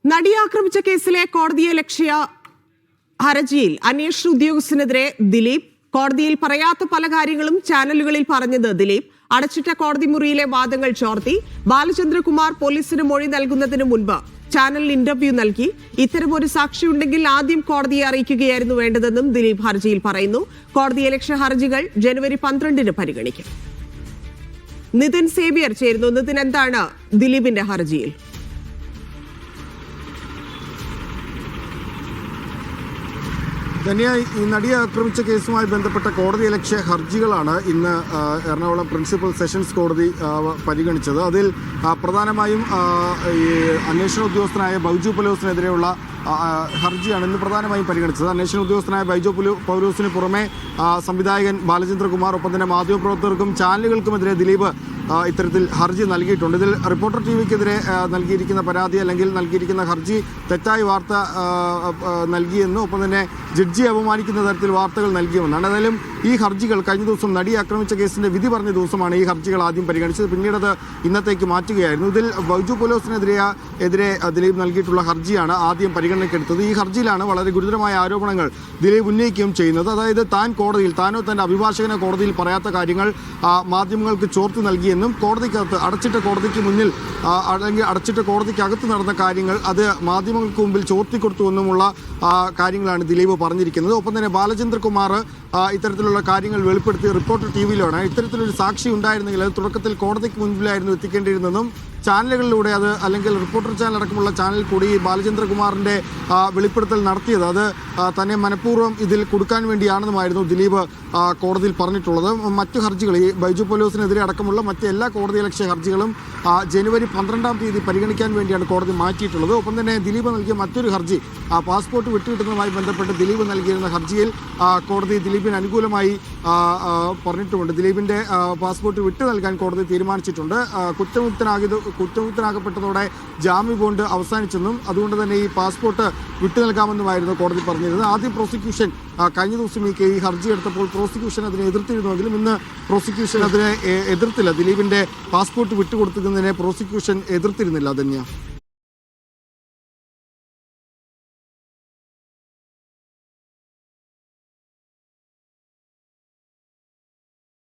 നടിയെ ആക്രമിച്ച കേസിലെ കോടതിയലക്ഷ്യ ഹർജിയിൽ അന്വേഷണ ഉദ്യോഗസ്ഥനെതിരെ ദിലീപ് കോടതിയിൽ പറയാത്ത പല കാര്യങ്ങളും ചാനലുകളിൽ പറഞ്ഞത് ദിലീപ് അടച്ചിട്ട കോടതി മുറിയിലെ വാദങ്ങൾ ചോർത്തി ബാലചന്ദ്രകുമാർ പോലീസിന് മൊഴി നൽകുന്നതിന് മുൻപ് ചാനലിൽ ഇന്റർവ്യൂ നൽകി ഇത്തരമൊരു സാക്ഷിയുണ്ടെങ്കിൽ ആദ്യം കോടതിയെ അറിയിക്കുകയായിരുന്നു വേണ്ടതെന്നും ദിലീപ് ഹർജിയിൽ പറയുന്നു. കോടതിയലക്ഷ്യ ഹർജികൾ ജനുവരി 12-ന് പരിഗണിക്കും. നിതിൻ സേവ്യർ ചേരുന്നു. നിതിൻ, എന്താണ് ദിലീപിന്റെ ഹർജിയിൽ? ധന്യ, ഈ നടിയെ ആക്രമിച്ച കേസുമായി ബന്ധപ്പെട്ട കോടതിയലക്ഷ്യ ഹർജികളാണ് ഇന്ന് എറണാകുളം പ്രിൻസിപ്പൽ സെഷൻസ് കോടതി പരിഗണിച്ചത്. അതിൽ പ്രധാനമായും ഈ അന്വേഷണ ഉദ്യോഗസ്ഥനായ ബൈജു പൗലോസിനെതിരെയുള്ള ഹർജിയാണ് ഇന്ന് പ്രധാനമായും പരിഗണിച്ചത്. അന്വേഷണ ഉദ്യോഗസ്ഥനായ ബൈജു പൗലോസിന് പുറമെ സംവിധായകൻ ബാലചന്ദ്രകുമാർ, ഒപ്പം തന്നെ മാധ്യമപ്രവർത്തകർക്കും ചാനലുകൾക്കുമെതിരെ ദിലീപ് ഇത്തരത്തിൽ ഹർജി നൽകിയിട്ടുണ്ട്. ഇതിൽ റിപ്പോർട്ടർ ടിവിക്കെതിരെ നൽകിയിരിക്കുന്ന പരാതി അല്ലെങ്കിൽ നൽകിയിരിക്കുന്ന ഹർജി തെറ്റായ വാർത്ത നൽകിയെന്നും ഒപ്പം തന്നെ ജഡ്ജിയെ അപമാനിക്കുന്ന തരത്തിൽ വാർത്തകൾ നൽകിയുമെന്നാണ്. ഏതായാലും ഈ ഹർജികൾ കഴിഞ്ഞ ദിവസം നടിയെ ആക്രമിച്ച കേസിന്റെ വിധി പറഞ്ഞ ദിവസമാണ് ഈ ഹർജികൾ ആദ്യം പരിഗണിച്ചത്. പിന്നീട് അത് ഇന്നത്തേക്ക് മാറ്റുകയായിരുന്നു. ഇതിൽ ബൈജു പൗലോസിനെതിരെ ദിലീപ് നൽകിയിട്ടുള്ള ഹർജിയാണ് ആദ്യം പരിഗണനയ്ക്കെടുത്തത്. ഈ ഹർജിയിലാണ് വളരെ ഗുരുതരമായ ആരോപണങ്ങൾ ദിലീപ് ഉന്നയിക്കുകയും ചെയ്യുന്നത്. അതായത് താനോ തന്റെ അഭിഭാഷകനോ കോടതിയിൽ പറയാത്ത കാര്യങ്ങൾ മാധ്യമങ്ങൾക്ക് ചോർത്തി നൽകിയെന്നും കോടതിക്കകത്ത് അടച്ചിട്ട കോടതിക്ക് മുന്നിൽ അല്ലെങ്കിൽ അടച്ചിട്ട കോടതിക്കകത്ത് നടന്ന കാര്യങ്ങൾ അത് മാധ്യമങ്ങൾക്ക് മുമ്പിൽ ചോർത്തിക്കൊടുത്തുവെന്നുമുള്ള കാര്യങ്ങളാണ് ദിലീപ് പറഞ്ഞിരിക്കുന്നത്. ഒപ്പം തന്നെ ബാലചന്ദ്രകുമാർ ഇത്തരത്തിലുള്ള കാര്യങ്ങൾ വെളിപ്പെടുത്തി റിപ്പോർട്ടർ ടിവിയിലാണ് ഇത്തരത്തിലൊരു സാക്ഷി ഉണ്ടായിരുന്നെങ്കിൽ അത് തുടക്കത്തിൽ കോടതിക്ക് മുൻപിലായിരുന്നു എത്തിക്കേണ്ടിയിരുന്നതെന്നും ചാനലുകളിലൂടെ അത് അല്ലെങ്കിൽ റിപ്പോർട്ടർ ചാനൽ അടക്കമുള്ള ചാനൽ കൂടി ബാലചന്ദ്രകുമാറിൻ്റെ വെളിപ്പെടുത്തൽ നടത്തിയത് അത് തന്നെ മനഃപൂർവ്വം ഇതിൽ കൊടുക്കാൻ വേണ്ടിയാണെന്നുമായിരുന്നു ദിലീപ് കോടതിയിൽ പറഞ്ഞിട്ടുള്ളത്. മറ്റു ഹർജികൾ ഈ ബൈജു പൗലോസിനെതിരെ അടക്കമുള്ള മറ്റ് എല്ലാ കോടതിയലക്ഷ്യ ഹർജികളും ജനുവരി 12-ാം തീയതി പരിഗണിക്കാൻ വേണ്ടിയാണ് കോടതി മാറ്റിയിട്ടുള്ളത്. ഒപ്പം തന്നെ ദിലീപ് നൽകിയ മറ്റൊരു ഹർജി പാസ്പോർട്ട് വിട്ടുകിട്ടുന്നതുമായി ബന്ധപ്പെട്ട് ദിലീപ് നൽകിയിരുന്ന ഹർജിയിൽ കോടതി ദിലീപിന് അനുകൂലമായി പറഞ്ഞിട്ടുമുണ്ട്. ദിലീപിൻ്റെ പാസ്പോർട്ട് വിട്ടു നൽകാൻ കോടതി തീരുമാനിച്ചിട്ടുണ്ട്. കുറ്റമുക്തനാകപ്പെട്ടതോടെ ജാമ്യ ബോണ്ട് അവസാനിച്ചെന്നും അതുകൊണ്ട് തന്നെ ഈ പാസ്പോർട്ട് വിട്ടു നൽകാമെന്നുമായിരുന്നു കോടതി പറഞ്ഞിരുന്നത്. ആദ്യം പ്രോസിക്യൂഷൻ കഴിഞ്ഞ ദിവസം ഈ ഹർജി എടുത്തപ്പോൾ പ്രോസിക്യൂഷൻ അതിനെ എതിർത്തിരുന്നുവെങ്കിലും ഇന്ന് പ്രോസിക്യൂഷൻ അതിനെ എതിർത്തില്ല. ദിലീപിന്റെ പാസ്പോർട്ട് വിട്ടുകൊടുക്കുന്നതിനെ പ്രോസിക്യൂഷൻ എതിർത്തിരുന്നില്ല. ധന്യ.